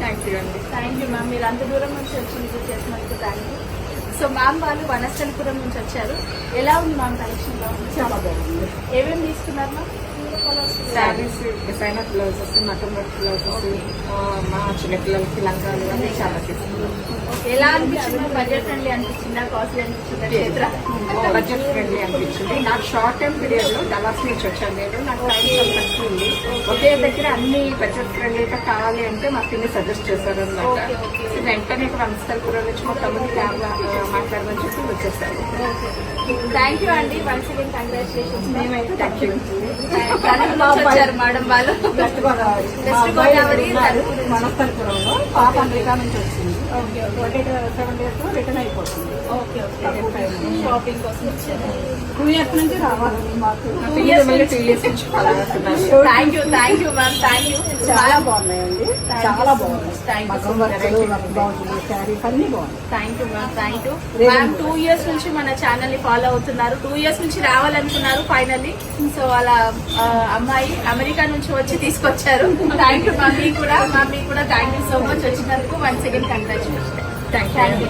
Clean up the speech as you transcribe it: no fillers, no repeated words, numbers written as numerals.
Thank you అండి. Thank you ma'am. మీరు అంత దూరం నుంచి వచ్చి విజిట్ చేసినందుకు థ్యాంక్ యూ. సో మ్యామ్ వాళ్ళు వనస్థలిపురం నుంచి వచ్చారు. ఎలా ఉంది మ్యామ్ కలెక్షన్? చాలా బాగుంది. ఏమేమి తీసుకున్నారు ma'am? Saris, designer blouses, mutton work blouses, మా చిన్నపిల్లలకి లంగాలు అన్నీ చాలా తీసుకున్నాం. ఎలా అనిపించింది? బడ్జెట్ ఫ్రెండ్లీ అనిపించిందా, కాస్ట్లీ అనిపించిందా? క్షేత్ర బడ్జెట్ ఫ్రెండ్లీ అనిపించింది. నాకు షార్ట్ టైం పీరియడ్ లో డలాస్ నుంచి వచ్చాను నేను. నాకు టైం చాలా తక్కువ ఉంది. ఒకే దగ్గర అన్ని బడ్జెట్ ఫ్రెండ్లీగా కావాలి అంటే మా పిన్ని సజెస్ట్ చేశారు అనమాట. వెంటనే ఇక్కడ వనస్థలిపురం నుంచి మా తమ్ముడు క్యాబ్ మాట్లాడమని చెప్పి వచ్చేసారు. థ్యాంక్ యూ అండి. Once again congratulations. మేమైతే థ్యాంక్ యూ. వచ్చారు మేడం వాళ్ళు వెస్ట్ గోదావరి వనస్థలిపురంలో పాప అమెరికా నుంచి వచ్చింది. 7 days లో రిటర్న్ అయిపోతుంది. షాపింగ్ కోసం వచ్చారు. 2 years నుంచి రావాలి మాకు. 2 years నుంచి thank you ma'am. Thank you. చాలా బాగున్నాయండి. చాలా బాగున్నాయి. శారీస్ అన్ని బాగున్నాయి. Thank you ma'am. Thank you ma'am. 2 years నుంచి మన ఛానల్ ని ఫాలో అవుతున్నారు. 2 years నుంచి రావాలనుకున్నారు ఫైనల్లీ. సో అలా అమ్మాయి అమెరికా నుంచి వచ్చి తీసుకొచ్చారు. థ్యాంక్ యూ మమ్మీ కూడా థ్యాంక్ యూ సో మచ్ వచ్చినందుకు. Once again congratulation. Thank you.